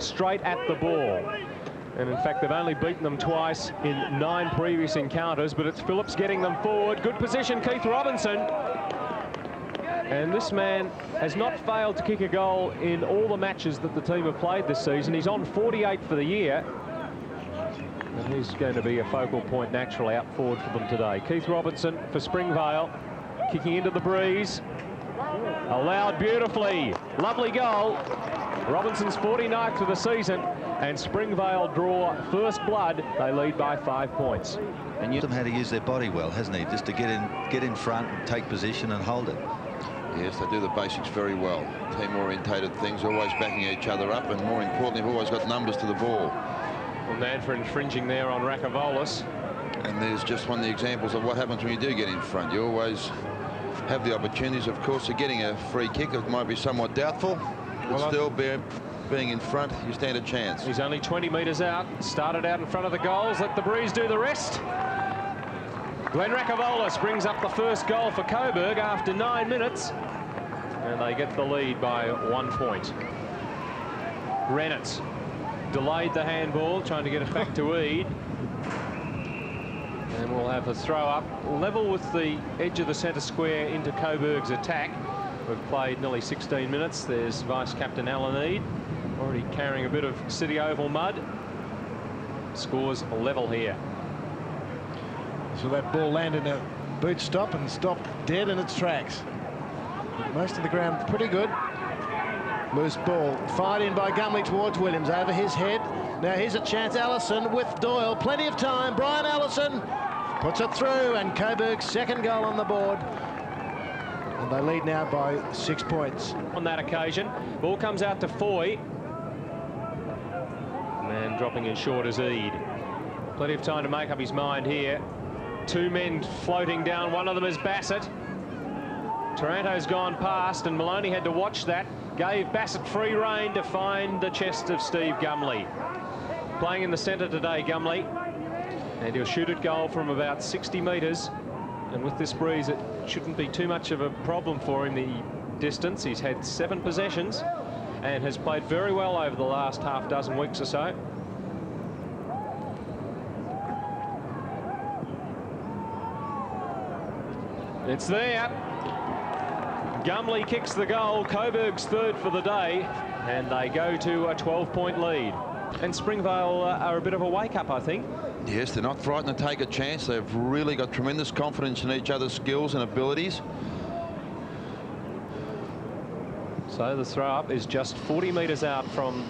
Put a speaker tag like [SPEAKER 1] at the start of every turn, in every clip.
[SPEAKER 1] straight at the ball. And in fact, they've only beaten them twice in 9 previous encounters, but it's Phillips getting them forward. Good position, Keith Robinson. And this man has not failed to kick a goal in all the matches that the team have played this season. He's on 48 for the year. And he's going to be a focal point naturally up forward for them today. Keith Robinson for Springvale, kicking into the breeze. Allowed beautifully. Lovely goal. Robinson's 49th of the season, and Springvale draw first blood. They lead by 5 points.
[SPEAKER 2] And you how to use their body well, hasn't he? Just to get in front, and take position and hold it.
[SPEAKER 3] Yes, they do the basics very well. Team-orientated things, always backing each other up, and more importantly, they've always got numbers to the ball.
[SPEAKER 1] Well, Manfred infringing there on Rakavolis.
[SPEAKER 3] And there's just one of the examples of what happens when you do get in front. You always have the opportunities, of course, of getting a free kick. It might be somewhat doubtful, but still being in front, you stand a chance.
[SPEAKER 1] He's only 20 metres out. Started out in front of the goals. Let the breeze do the rest. Glenn Rakavolis brings up the first goal for Coburg after 9 minutes. And they get the lead by 1 point. Rennet delayed the handball, trying to get it back to Eade. And we'll have a throw up level with the edge of the centre square into Coburg's attack. We've played nearly 16 minutes. There's Vice-Captain Alan Eade, already carrying a bit of City Oval mud. Scores level here.
[SPEAKER 4] So that ball landed in a boot stop and stopped dead in its tracks. Most of the ground pretty good. Loose ball fired in by Gumley towards Williams over his head. Now here's a chance. Allison with Doyle, plenty of time. Brian Allison puts it through, and Coburg's second goal on the board. And they lead now by 6 points.
[SPEAKER 1] On that occasion, ball comes out to Foy. Man dropping in short as Eade. Plenty of time to make up his mind here. 2 men floating down. One of them is Bassett. Taranto's gone past, and Maloney had to watch that. Gave Bassett free rein to find the chest of Steve Gumley. Playing in the centre today, Gumley. And he'll shoot at goal from about 60 metres. And with this breeze, it shouldn't be too much of a problem for him, the distance. He's had 7 possessions and has played very well over the last half dozen weeks or so. It's there. Gumley kicks the goal. Coburg's third for the day, and they go to a 12-point lead. And Springvale are a bit of a wake-up, I think.
[SPEAKER 3] Yes, they're not frightened to take a chance. They've really got tremendous confidence in each other's skills and abilities.
[SPEAKER 1] So the throw-up is just 40 metres out from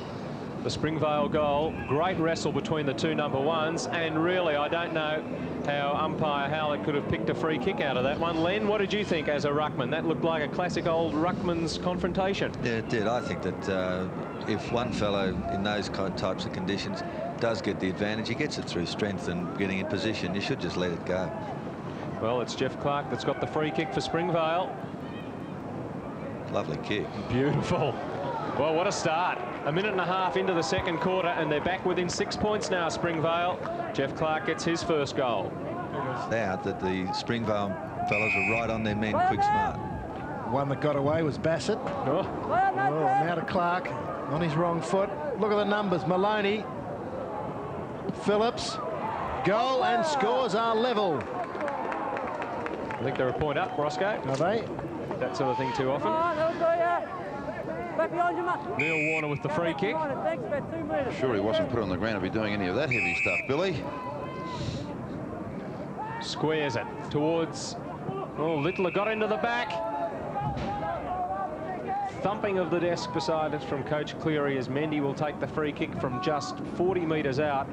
[SPEAKER 1] the Springvale goal. Great wrestle between the 2 number 1s, and really, I don't know how umpire Howlett could have picked a free kick out of that one. Len, what did you think as a ruckman? That looked like a classic old ruckman's confrontation.
[SPEAKER 2] Yeah, it did. I think that if one fellow in those types of conditions does get the advantage, he gets it through strength and getting in position. You should just let it go.
[SPEAKER 1] Well, it's Jeff Clark that's got the free kick for Springvale.
[SPEAKER 2] Lovely kick.
[SPEAKER 1] Beautiful. Well, what a start. A minute and a half into the second quarter, and they're back within 6 points now, Springvale. Jeff Clark gets his first goal.
[SPEAKER 2] Out that the Springvale fellas were right on their men, quick, smart.
[SPEAKER 4] One that got away was Bassett.
[SPEAKER 1] Oh.
[SPEAKER 4] Now to Clark on his wrong foot. Look at the numbers. Maloney, Phillips, goal, and scores are level.
[SPEAKER 1] I think they're a point up, Roscoe.
[SPEAKER 4] Are they?
[SPEAKER 1] That sort of thing too often. Neil Warner with the free kick.
[SPEAKER 3] Sure, he wasn't put on the ground to be doing any of that heavy stuff, Billy.
[SPEAKER 1] Squares it towards... Oh, Littler got into the back. Thumping of the desk beside us from Coach Cleary as Mendy will take the free kick from just 40 metres out.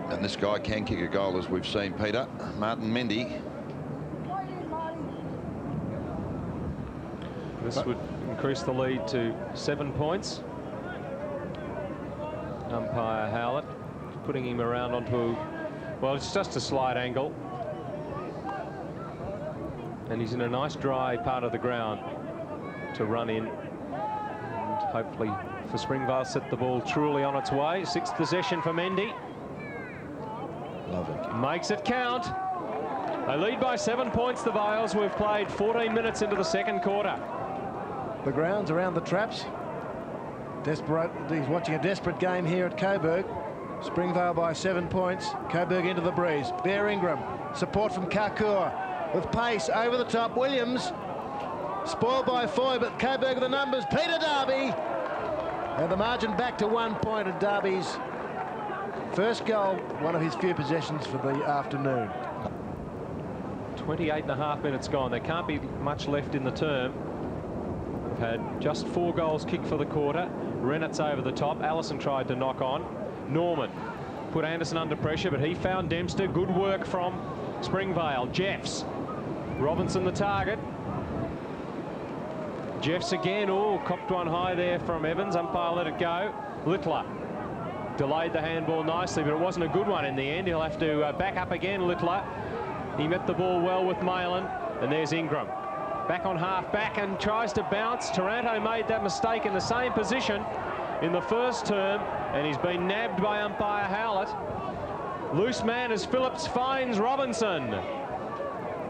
[SPEAKER 3] And this guy can kick a goal, as we've seen, Peter. Martin Mendy.
[SPEAKER 1] This would increase the lead to 7 points. Umpire Howlett putting him around onto, well, it's just a slight angle. And he's in a nice dry part of the ground to run in. And hopefully for Springvale set the ball truly on its way. 6th possession for Mendy.
[SPEAKER 2] Lovely.
[SPEAKER 1] Makes it count. They lead by 7 points, the Vales. We've played 14 minutes into the second quarter.
[SPEAKER 4] The grounds around the traps. Desperate. He's watching a desperate game here at Coburg. Springvale by 7 points. Coburg into the breeze. Bear Ingram. Support from Kakur. With pace over the top. Williams. Spoiled by Foy, but Coburg the numbers. Peter Darby. And the margin back to 1 point, and Darby's first goal, one of his few possessions for the afternoon.
[SPEAKER 1] 28.5 minutes gone. There can't be much left in the term. We've had just 4 goals kicked for the quarter. Rennett's over the top. Allison tried to knock on. Norman put Anderson under pressure, but he found Dempster. Good work from Springvale. Jeffs. Robinson the target. Jeffs again. Oh, cocked one high there from Evans. Umpire let it go. Littler delayed the handball nicely, but it wasn't a good one in the end. He'll have to back up again, Littler. He met the ball well with Malin, and there's Ingram. Back on half back and tries to bounce. Taranto made that mistake in the same position in the first term, and he's been nabbed by umpire Howlett. Loose man as Phillips finds Robinson.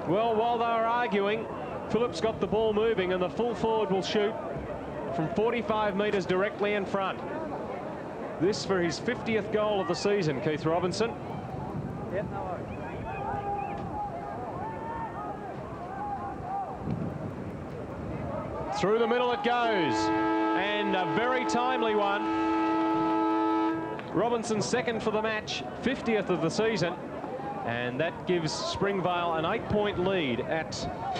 [SPEAKER 1] Well, while they were arguing, Phillips got the ball moving, and the full forward will shoot from 45 metres directly in front. This for his 50th goal of the season, Keith Robinson.
[SPEAKER 5] Yep, no worries.
[SPEAKER 1] Through the middle it goes, and a very timely one. Robinson's second for the match, 50th of the season, and that gives Springvale an 8-point lead at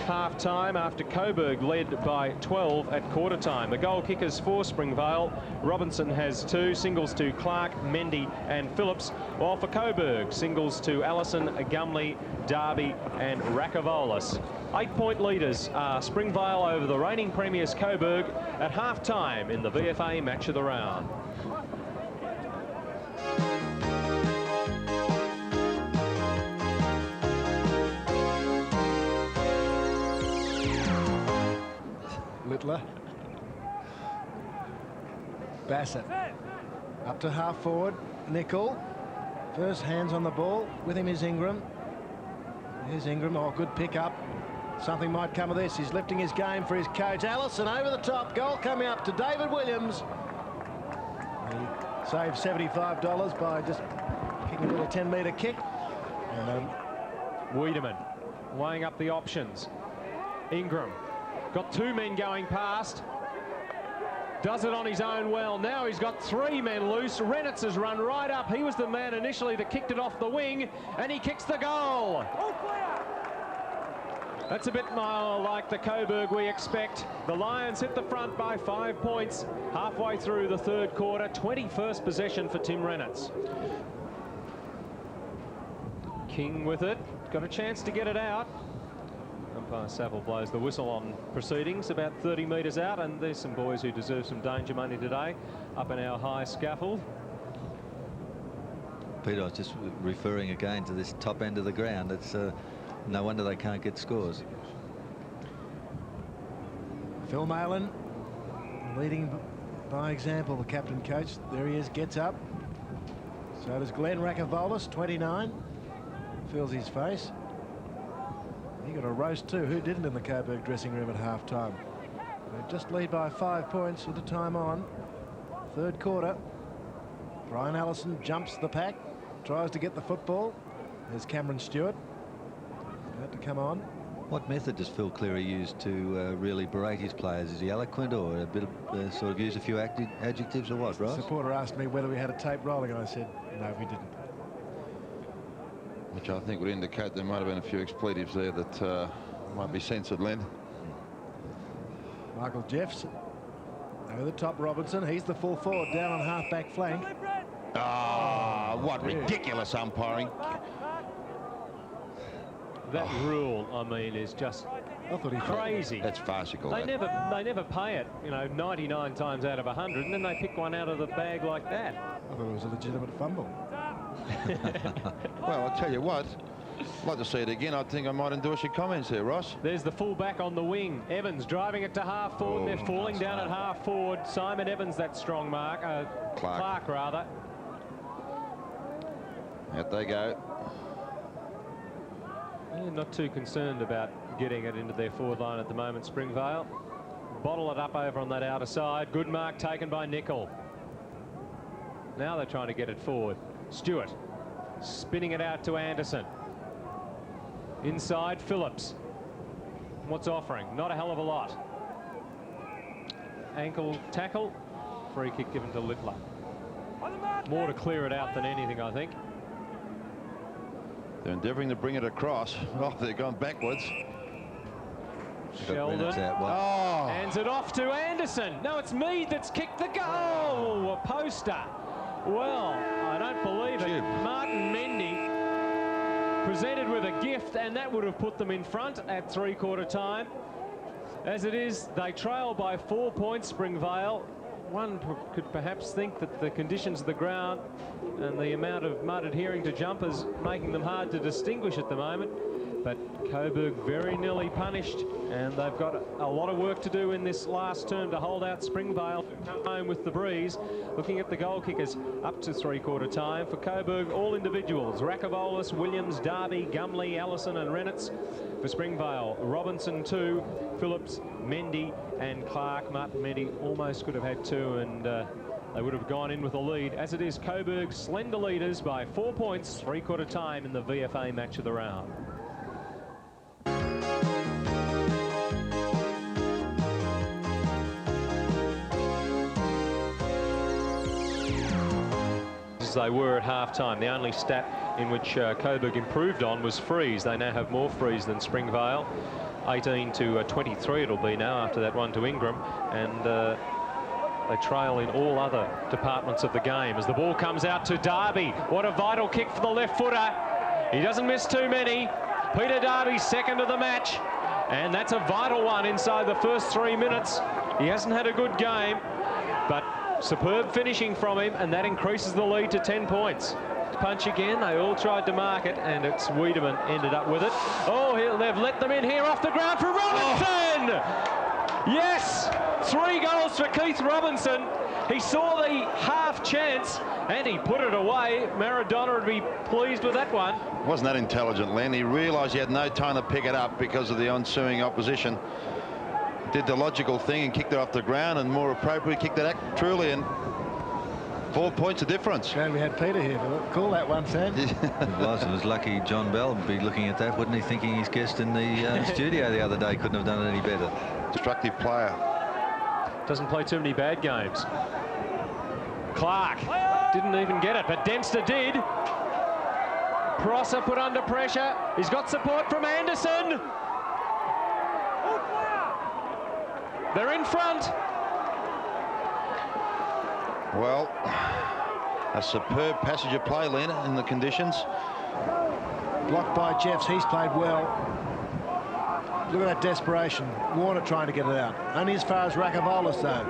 [SPEAKER 1] half-time after Coburg led by 12 at quarter-time. The goal kickers for Springvale, Robinson has 2, singles to Clark, Mendy and Phillips, while for Coburg, singles to Allison, Gumley, Darby and Rakavolis. 8-point leaders are Springvale over the reigning premiers Coburg at half-time in the VFA match of the round.
[SPEAKER 4] Littler. Bassett. Up to half forward. Nickel. First hands on the ball. With him is Ingram. Here's Ingram. Oh, good pick up. Something might come of this. He's lifting his game for his coach. Allison over the top. Goal coming up to David Williams. He saved $75 by just kicking a little 10-metre kick. And
[SPEAKER 1] Wiedemann weighing up the options. Ingram got 2 men going past. Does it on his own well. Now he's got 3 men loose. Rennett's has run right up. He was the man initially that kicked it off the wing, and he kicks the goal. That's a bit more like the Coburg we expect. The Lions hit the front by 5 points halfway through the third quarter. 21st possession for Tim Rennett's. King with it. Got a chance to get it out. Umpire Saville blows the whistle on proceedings about 30 metres out, and there's some boys who deserve some danger money today up in our high scaffold.
[SPEAKER 2] Peter, I was just referring again to this top end of the ground. It's no wonder they can't get scores.
[SPEAKER 4] Phil Malin leading by example, the captain coach. There he is, gets up. So does Glenn Rakavolis, 29. Feels his face. He got a roast too. Who didn't in the Coburg dressing room at half-time? They just lead by 5 points with the time on. Third quarter. Brian Allison jumps the pack, tries to get the football. There's Cameron Stewart. About to come on.
[SPEAKER 2] What method does Phil Cleary use to really berate his players? Is he eloquent, or a bit of sort of use a few adjectives, or what, Ross?
[SPEAKER 4] The supporter asked me whether we had a tape rolling, and I said, no, we didn't.
[SPEAKER 3] Which I think would indicate there might have been a few expletives there that might be censored, Len.
[SPEAKER 4] Michael Jeffs over the top. Robinson, he's the full forward down on half-back flank.
[SPEAKER 3] Ah, what ridiculous umpiring.
[SPEAKER 1] That rule, I mean, is just crazy.
[SPEAKER 3] That's farcical.
[SPEAKER 1] They never pay it, you know, 99 times out of 100, and then they pick one out of the bag like that.
[SPEAKER 4] I thought it was a legitimate fumble.
[SPEAKER 3] Well, I'll tell you what, I'd like to see it again. I think I might endorse your comments there, Ross.
[SPEAKER 1] There's the full-back on the wing. Evans driving it to half forward. They're falling down at half forward. Simon Evans, that strong mark. Clark, rather.
[SPEAKER 3] Out they go.
[SPEAKER 1] They're not too concerned about getting it into their forward line at the moment, Springvale. bottle it up over on that outer side. Good mark taken by Nickel. Now they're trying to get it forward. Stewart spinning it out to Anderson. Inside, Phillips. What's offering? Not a hell of a lot. Ankle tackle. Free kick given to Littler. More to clear it out than anything, I think.
[SPEAKER 3] They're endeavouring to bring it across. Oh, they're going backwards.
[SPEAKER 1] Sheldon hands it off to Anderson. No, it's Mead that's kicked the goal. A poster. Well, I don't believe it. Martin Mendy presented with a gift, and that would have put them in front at three-quarter time. As it is, they trail by 4 points, Springvale. One could perhaps think that the conditions of the ground and the amount of mud adhering to jumpers making them hard to distinguish at the moment. But Coburg very nearly punished, and they've got a lot of work to do in this last term to hold out Springvale home with the breeze. Looking at the goal kickers up to three-quarter time for Coburg, all individuals: Rakavolis, Williams, Darby, Gumley, Allison and Renitz. For Springvale, Robinson 2, Phillips, Mendy and Clark. Martin Mendy almost could have had 2, and they would have gone in with a lead. As it is, Coburg slender leaders by 4 points, three-quarter time in the VFA match of the round. They were at half-time. The only stat in which Coburg improved on was frees. They now have more frees than Springvale. 18 to 23 it'll be now after that one to Ingram, and they trail in all other departments of the game. As the ball comes out to Darby, what a vital kick for the left footer. He doesn't miss too many. Peter Darby, second of the match, and that's a vital one inside the first 3 minutes. He hasn't had a good game, but superb finishing from him, and that increases the lead to 10 points. Punch again. They all tried to mark it, and it's Wiedemann ended up with it. Oh, they've let them in here off the ground for Robinson. Yes, 3 goals for Keith Robinson. He saw the half chance and he put it away. Maradona would be pleased with that one.
[SPEAKER 3] Wasn't that intelligent, Len? He realised he had no time to pick it up because of the ensuing opposition. Did the logical thing and kicked it off the ground, and more appropriately kicked it out truly, and 4 points of difference.
[SPEAKER 4] Glad we had Peter here. Call that one, Sam.
[SPEAKER 2] It was lucky John Bell would be looking at that, wouldn't he, thinking his guest in the studio the other day couldn't have done it any better.
[SPEAKER 3] Destructive player.
[SPEAKER 1] Doesn't play too many bad games. Clark didn't even get it, but Dempster did. Prosser put under pressure. He's got support from Anderson. They're in front.
[SPEAKER 3] Well, a superb passage of play, Len, in the conditions.
[SPEAKER 4] Blocked by Jeffs. He's played well. Look at that desperation. Warner trying to get it out. Only as far as Rakavolis, though.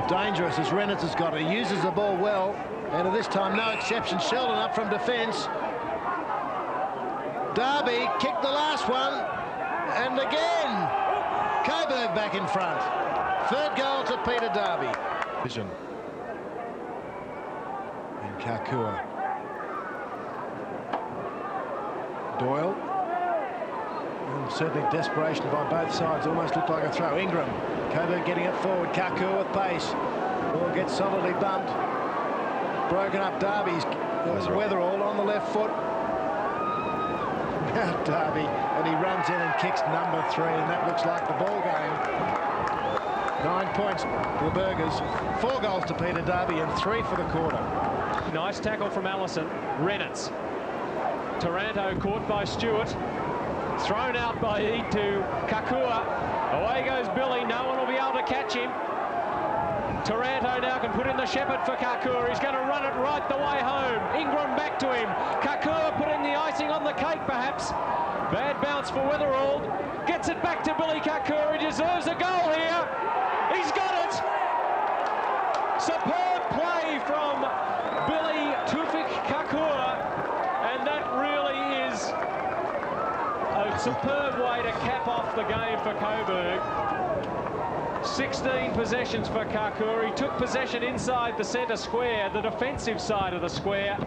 [SPEAKER 4] Dangerous as Renitz has got it. He uses the ball well. And at this time, no exception. Sheldon up from defence. Darby kicked the last one. And again, Coburg back in front. Third goal to Peter Darby. Vision. And Kakua. Doyle. And certainly desperation by both sides. Almost looked like a throw. Ingram. Coburg getting it forward. Kakua with pace. Ball gets solidly bumped. Broken up Darby's. There was Weatherall on the left foot. Now Darby, and he runs in and kicks number 3, and that looks like the ball game. 9 points for the Burgers. 4 goals to Peter Darby and 3 for the quarter.
[SPEAKER 1] Nice tackle from Allison. Renitz. Taranto caught by Stewart. Thrown out by Eade to Kakua. Away goes Billy. No one will be able to catch him. Taranto now can put in the shepherd for Kakua. He's going to run it right the way home. Ingram back to him. Kakua put in the icing on the cake, perhaps. Bad bounce for Weatherall. Gets it back to Billy Kakua. He deserves a goal here. He's got it. Superb play from Billy Tufik Kakua. And that really is a superb way to cap off the game for Coburg. 16 possessions for Kakua. He took possession inside the centre square, the defensive side of the square.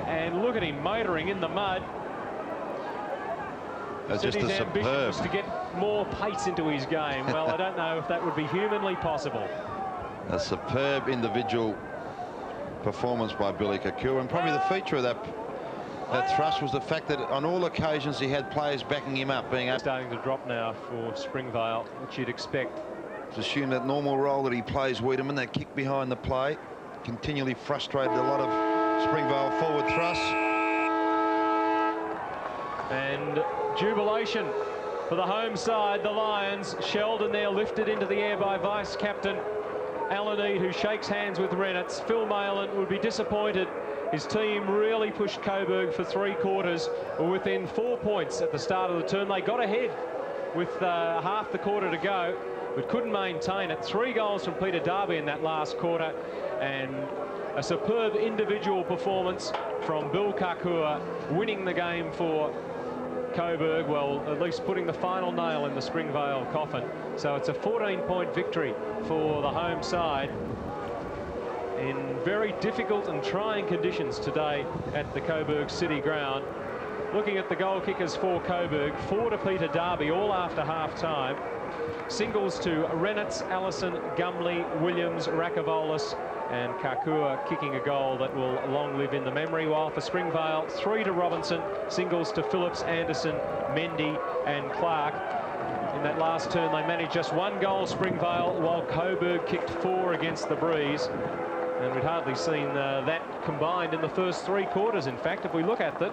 [SPEAKER 1] And look at him motoring in the mud.
[SPEAKER 3] That's just a
[SPEAKER 1] City's ambition
[SPEAKER 3] superb.
[SPEAKER 1] was to get more pace into his game. Well, I don't know if that would be humanly possible.
[SPEAKER 3] A superb individual performance by Billy Kakua, and probably the feature of that thrust was the fact that on all occasions he had players backing him up, being
[SPEAKER 1] starting to drop now for Springvale, which you'd expect.
[SPEAKER 3] To assume that normal role that he plays, Wiedemann, that kick behind the play, continually frustrated a lot of Springvale forward thrusts.
[SPEAKER 1] And jubilation for the home side, the Lions. Sheldon there lifted into the air by vice-captain Alan Eade, who shakes hands with Reynolds. Phil Mayland would be disappointed. His team really pushed Coburg for 3 quarters. Were within 4 points at the start of the term. They got ahead with half the quarter to go, but couldn't maintain it. 3 goals from Peter Darby in that last quarter, and a superb individual performance from Bill Kakua, winning the game for Coburg, well, at least putting the final nail in the Springvale coffin. So it's a 14-point victory for the home side in very difficult and trying conditions today at the Coburg City ground. Looking at the goal kickers for Coburg, 4 to Peter Darby, all after half-time. Singles to Reynolds, Allison, Gumley, Williams, Rakavolis, and Kakua kicking a goal that will long live in the memory. While for Springvale, 3 to Robinson, singles to Phillips, Anderson, Mendy, and Clark. In that last turn, they managed just 1 goal, Springvale, while Coburg kicked 4 against the Breeze. And we'd hardly seen that combined in the first 3 quarters. In fact, if we look at it,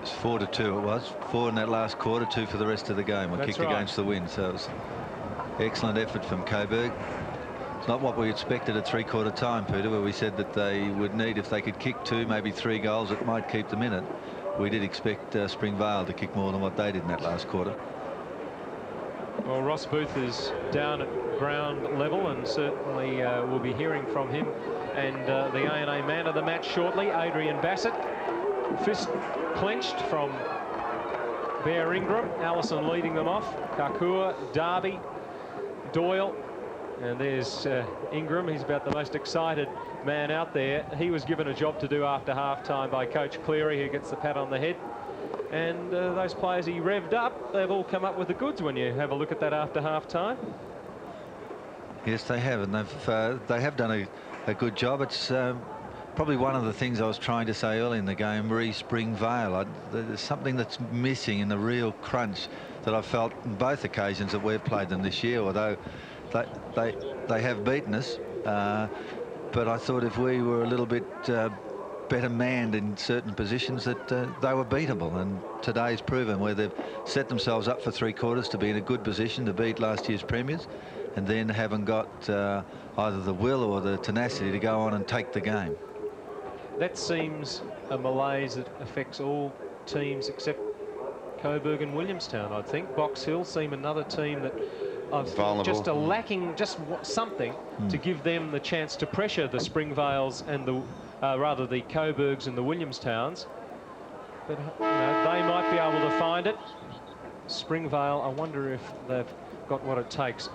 [SPEAKER 2] it's 4-2 it was. 4 in that last quarter, 2 for the rest of the game. We kicked against the wind, so it was excellent effort from Coburg. It's not what we expected at 3/4 time, Peter, where we said that they would need, if they could kick 2, maybe 3 goals, it might keep them in it. We did expect Springvale to kick more than what they did in that last quarter.
[SPEAKER 1] Well, Ross Booth is down at ground level, and certainly we'll be hearing from him and the A&A man of the match shortly, Adrian Bassett. Fist clenched from Bear Ingram. Allison leading them off. Kakua, Darby, Doyle. And there's Ingram. He's about the most excited man out there. He was given a job to do after half-time by Coach Cleary, who gets the pat on the head. And those players he revved up, they've all come up with the goods when you have a look at that after half-time.
[SPEAKER 2] Yes, they have, and they have done a good job. It's probably one of the things I was trying to say early in the game, Springvale. There's something that's missing in the real crunch that I've felt on both occasions that we've played them this year, although they have beaten us. But I thought if we were a little bit better manned in certain positions, that they were beatable, and today's proven where they've set themselves up for 3 quarters to be in a good position to beat last year's premiers, and then haven't got either the will or the tenacity to go on and take the game.
[SPEAKER 1] That seems a malaise that affects all teams except Coburg and Williamstown, I think. Box Hill seem another team that just lacking just something to give them the chance to pressure the Springvales and the rather the Coburgs and the Williamstowns. But they might be able to find it. Springvale, I wonder if they've got what it takes.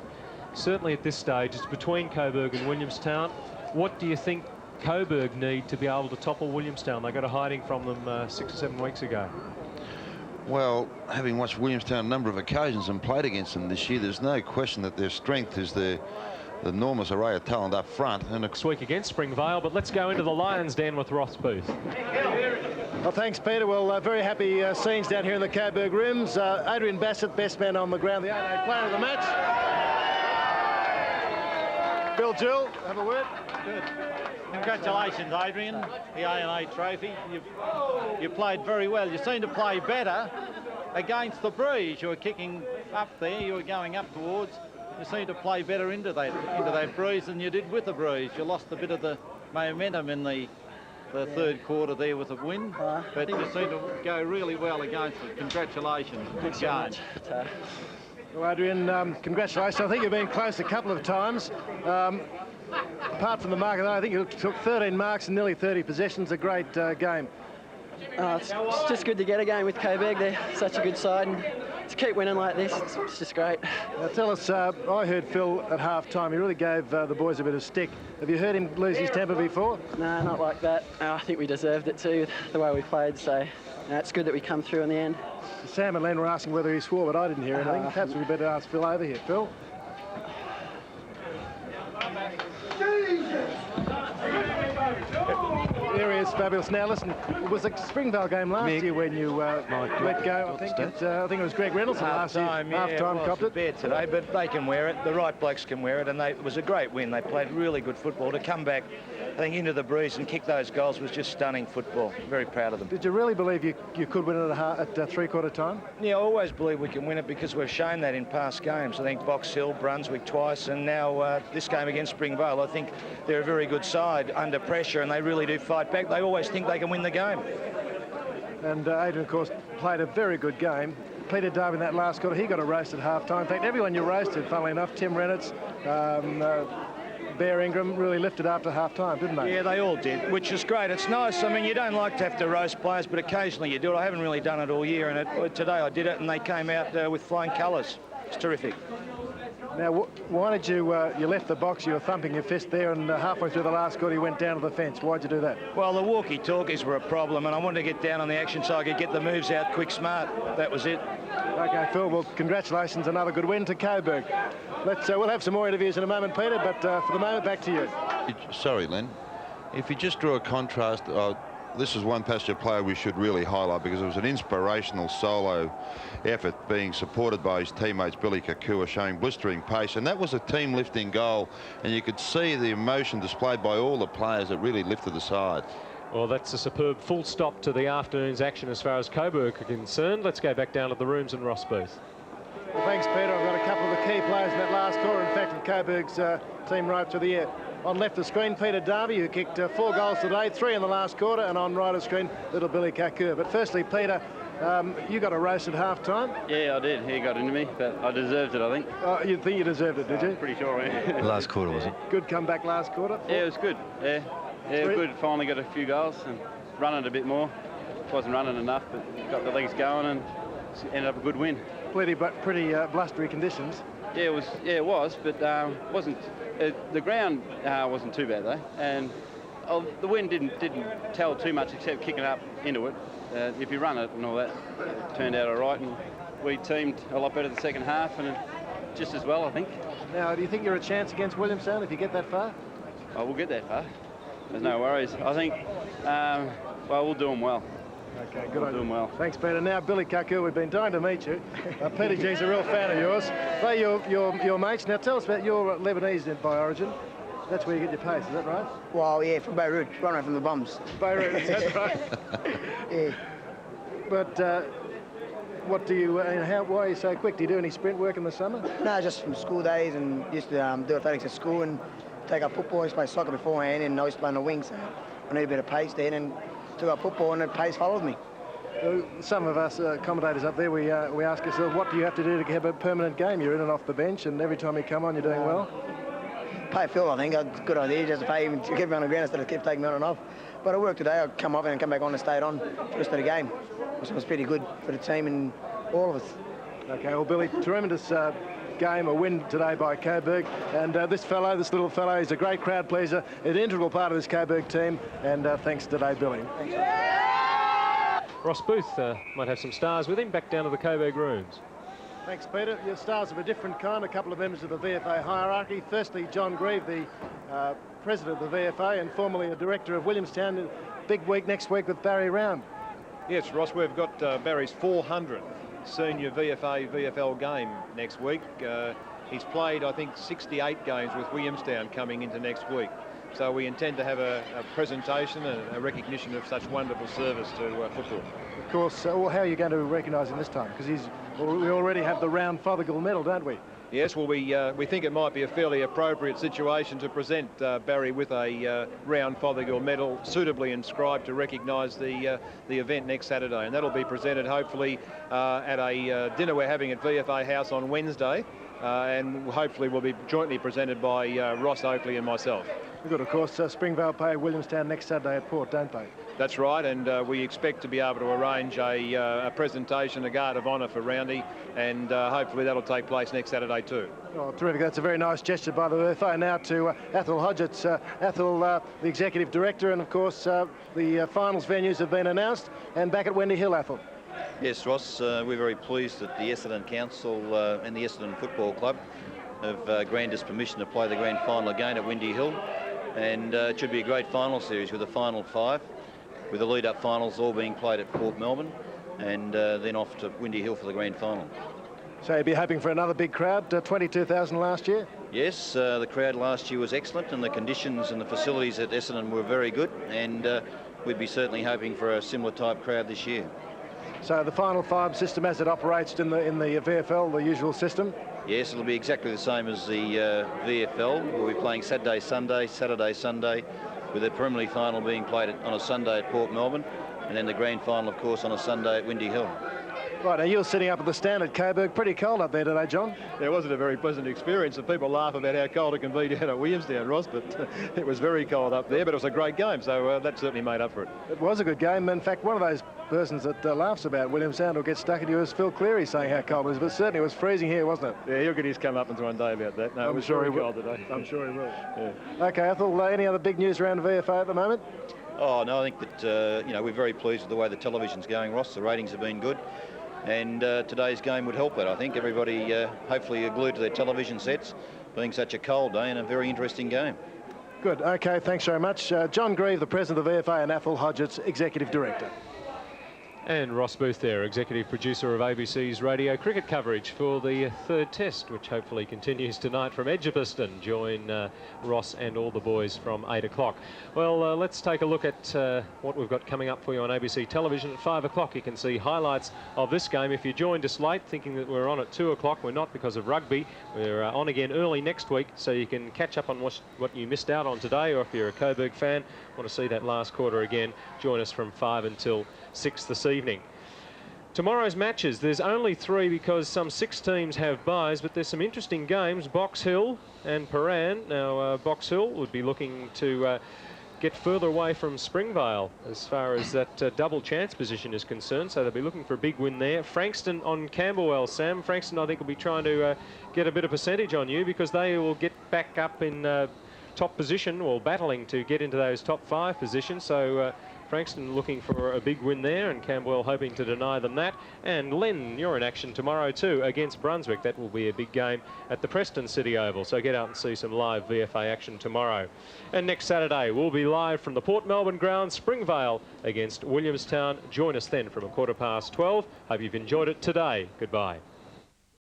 [SPEAKER 1] Certainly at this stage, it's between Coburg and Williamstown. What do you think Coburg need to be able to topple Williamstown? They got a hiding from them 6 or 7 weeks ago.
[SPEAKER 3] Well, having watched Williamstown a number of occasions and played against them this year, there's no question that their strength is the enormous array of talent up front. And
[SPEAKER 1] next week against Springvale, but let's go into the Lions Den with Ross Booth.
[SPEAKER 4] Well, thanks, Peter. Well, very happy scenes down here in the Coburg Rims. Adrian Bassett, best man on the ground, the A&A player of the match. Bill Jewell, have a word.
[SPEAKER 5] Good. Congratulations, Adrian. The A&A trophy. You played very well. You seem to play better against the Breeze. You were kicking up there. You were going up towards. You seem to play better into that Breeze than you did with the Breeze. You lost a bit of the momentum in the 3rd quarter there with a win, but you seem to go really well against it. Congratulations. Good game.
[SPEAKER 4] Well, Adrian, congratulations. I think you've been close a couple of times. Apart from the mark, I think you took 13 marks and nearly 30 possessions. A great game.
[SPEAKER 6] It's just good to get a game with Coburg. They're such a good side, and to keep winning like this, it's just great.
[SPEAKER 4] Now tell us, I heard Phil at half-time, he really gave the boys a bit of stick. Have you heard him lose his temper before?
[SPEAKER 6] No, not like that. I think we deserved it too, the way we played, so it's good that we come through in the end.
[SPEAKER 4] Sam and Len were asking whether he swore, but I didn't hear anything. Perhaps we better ask Phil over here. Phil? There he is, fabulous. Now listen, it was a Springvale game last year when you let go. I think it was Greg Reynolds last year. Half-time copped it.
[SPEAKER 7] Bad today, but they can wear it. The right blokes can wear it, and it was a great win. They played really good football. To come back, I think, into the breeze and kick those goals was just stunning football. Very proud of them.
[SPEAKER 4] Did you really believe you could win it at three-quarter time?
[SPEAKER 7] Yeah, I always believe we can win it because we've shown that in past games. I think Box Hill, Brunswick twice, and now this game against Springvale. I think they're a very good side under pressure, and they really do fight back. They always think they can win the game.
[SPEAKER 4] And Adrian, of course, played a very good game. Peter Darby in that last quarter, he got a roast at half-time. In fact, everyone you roasted, funnily enough, Tim Renitz, Bear Ingram, really lifted after half-time, didn't they?
[SPEAKER 7] Yeah, they all did, which is great. It's nice. I mean, you don't like to have to roast players, but occasionally you do it. I haven't really done it all year, and today I did it, and they came out with flying colours. It's terrific.
[SPEAKER 4] Now, why did you left the box, you were thumping your fist there, and halfway through the last quarter you went down to the fence. Why'd you do that?
[SPEAKER 7] Well, the walkie-talkies were a problem, and I wanted to get down on the action so I could get the moves out quick, smart. That was it.
[SPEAKER 4] OK, Phil, well, congratulations. Another good win to Coburg. We'll have some more interviews in a moment, Peter, but for the moment, back to you.
[SPEAKER 3] Sorry, Len. If you just draw a contrast, this is one passenger player we should really highlight because it was an inspirational solo effort being supported by his teammates Billy Kakua, showing blistering pace, and that was a team lifting goal, and you could see the emotion displayed by all the players that really lifted the side.
[SPEAKER 1] Well, that's a superb full stop to the afternoon's action as far as Coburg are concerned. Let's go back down to the rooms and Ross Booth.
[SPEAKER 4] Well, thanks, Peter. I've got a couple of the key players in that last quarter. In fact, in Coburg's team right to the air. On left of screen, Peter Darby, who kicked 4 goals today, 3 in the last quarter, and on right of screen, little Billy Kakua. But firstly, Peter, you got a roast at half-time.
[SPEAKER 8] Yeah, I did. He got into me, but I deserved it, I think.
[SPEAKER 4] You think you deserved it, did you?
[SPEAKER 8] Pretty sure, yeah.
[SPEAKER 2] Last quarter, was it?
[SPEAKER 4] Good comeback last quarter.
[SPEAKER 8] Yeah, it was good. Yeah, good. Finally got a few goals and running a bit more. Wasn't running enough, but got the legs going and ended up a good win.
[SPEAKER 4] Pretty blustery conditions.
[SPEAKER 8] Yeah, it was, but wasn't. The ground wasn't too bad though, and the wind didn't tell too much except kicking up into it. If you run it and all that, it turned out all right, and we teamed a lot better the second half, and just as well, I think.
[SPEAKER 4] Now, do you think you're a chance against Williamstown if you get that far?
[SPEAKER 8] Oh, we'll get that far. There's no worries. I think, well, we'll do them well.
[SPEAKER 4] Okay, good on you.
[SPEAKER 8] Doing well.
[SPEAKER 4] Thanks, Peter. Now, Billy Kakua, we've been dying to meet you. Peter G's a real fan of yours. They're your mates. Now, tell us about your Lebanese by origin. That's where you get your pace, is that right?
[SPEAKER 9] Well, yeah, from Beirut, run away from the bombs.
[SPEAKER 4] Beirut, that's right.
[SPEAKER 9] Yeah.
[SPEAKER 4] But what do you, why are you so quick? Do you do any sprint work in the summer?
[SPEAKER 9] No, just from school days, and used to do athletics at school and take up football. I used to play soccer beforehand, and I used to play on the wing, so I need a bit of pace then, and took up football, and the pace followed me.
[SPEAKER 4] Some of us commentators up there, we ask ourselves, what do you have to do to have a permanent game? You're in and off the bench, and every time you come on, you're doing well.
[SPEAKER 9] Pay Phil, I think. It's a good idea, just to pay him to keep me on the ground instead of keep taking me on and off. But I worked today. I come off and come back on and stayed on for the rest of the game, which was pretty good for the team and all of us.
[SPEAKER 4] Okay, well, Billy, tremendous game, a win today by Coburg, and this little fellow, is a great crowd pleaser, an integral part of this Coburg team, and thanks today, Billy. Thanks.
[SPEAKER 1] Ross Booth might have some stars with him. Back down to the Coburg rooms.
[SPEAKER 4] Thanks, Peter. Your stars of a different kind, a couple of members of the VFA hierarchy. Firstly, John Grieve, the president of the VFA and formerly a director of Williamstown. Big week next week with Barry Round.
[SPEAKER 10] Yes, Ross, we've got Barry's 400th senior VFA VFL game next week. He's played, I think, 68 games with Williamstown coming into next week. So we intend to have a presentation and a recognition of such wonderful service to football.
[SPEAKER 4] Of course. Well, how are you going to recognise him this time? Because we already have the Round Fothergill medal, don't we?
[SPEAKER 10] Yes, well, we think it might be a fairly appropriate situation to present Barry with a Round Fothergill medal suitably inscribed to recognise the event next Saturday, and that'll be presented hopefully at a dinner we're having at VFA House on Wednesday, and hopefully will be jointly presented by Ross Oakley and myself.
[SPEAKER 4] Good, of course. Springvale play Williamstown next Saturday at Port, don't they?
[SPEAKER 10] That's right, and we expect to be able to arrange a presentation, a guard of honour for Roundy, and hopefully that'll take place next Saturday too.
[SPEAKER 4] Oh, terrific. That's a very nice gesture by the VFA. Now to Athol Hodgetts. Athol, the Executive Director, and of course the finals venues have been announced, and back at Wendy Hill, Athol.
[SPEAKER 11] Yes, Ross, we're very pleased that the Essendon Council and the Essendon Football Club have granted us permission to play the grand final again at Windy Hill, and it should be a great final series with a final 5, with the lead-up finals all being played at Port Melbourne, and then off to Windy Hill for the grand final.
[SPEAKER 4] So you'll be hoping for another big crowd, 22,000 last year?
[SPEAKER 11] Yes, the crowd last year was excellent, and the conditions and the facilities at Essendon were very good, and we'd be certainly hoping for a similar type crowd this year.
[SPEAKER 4] So the final 5 system as it operates in the VFL, the usual system?
[SPEAKER 11] Yes, it'll be exactly the same as the VFL. We'll be playing Saturday, Sunday, with the preliminary final being played on a Sunday at Port Melbourne, and then the grand final, of course, on a Sunday at Windy Hill.
[SPEAKER 4] Right, now you're sitting up at the stand at Coburg. Pretty cold up there today, John.
[SPEAKER 10] It wasn't a very pleasant experience, and people laugh about how cold it can be down at Williamstown, Ross, but it was very cold up there, but it was a great game, so that certainly made up for it.
[SPEAKER 4] It was a good game. In fact, one of those persons that laughs about Williamstown will get stuck at you is Phil Cleary saying how cold it was, but certainly it was freezing here, wasn't it?
[SPEAKER 10] Yeah, he'll get his comeuppance one day about that. No, it was
[SPEAKER 4] sure
[SPEAKER 10] very
[SPEAKER 4] he will.
[SPEAKER 10] cold today.
[SPEAKER 4] I'm sure he will.
[SPEAKER 10] Yeah.
[SPEAKER 4] OK, Athol, any other big news around the VFA at the moment?
[SPEAKER 11] Oh, no, I think that, you know, we're very pleased with the way the television's going, Ross. The ratings have been good. And today's game would help that. I think everybody hopefully are glued to their television sets, being such a cold day and a very interesting game.
[SPEAKER 4] Good. OK, thanks very much. John Grieve, the President of the VFA, and Athol Hodgetts, Executive Director.
[SPEAKER 1] And Ross Booth there, executive producer of ABC's radio cricket coverage for the 3rd test, which hopefully continues tonight from Edgbaston. Join Ross and all the boys from 8 o'clock. Well, let's take a look at what we've got coming up for you on ABC television at 5 o'clock. You can see highlights of this game. If you joined us late thinking that we're on at 2 o'clock, we're not because of rugby. We're on again early next week, so you can catch up on what you missed out on today, or if you're a Coburg fan, want to see that last quarter again, join us from 5 until 6 this evening. Tomorrow's matches, there's only 3 because some 6 teams have byes, but there's some interesting games. Box Hill and Paran. Now, Box Hill would be looking to get further away from Springvale as far as that double chance position is concerned, so they'll be looking for a big win there. Frankston on Camberwell, Sam. Frankston, I think, will be trying to get a bit of percentage on you because they will get back up in top position, or battling to get into those top 5 positions. So Frankston looking for a big win there, and Camberwell hoping to deny them that. And Len, you're in action tomorrow too against Brunswick. That will be a big game at the Preston City Oval, so get out and see some live VFA action tomorrow. And next Saturday we'll be live from the Port Melbourne ground, Springvale against Williamstown. Join us then from 12:15. Hope you've enjoyed it today. Goodbye.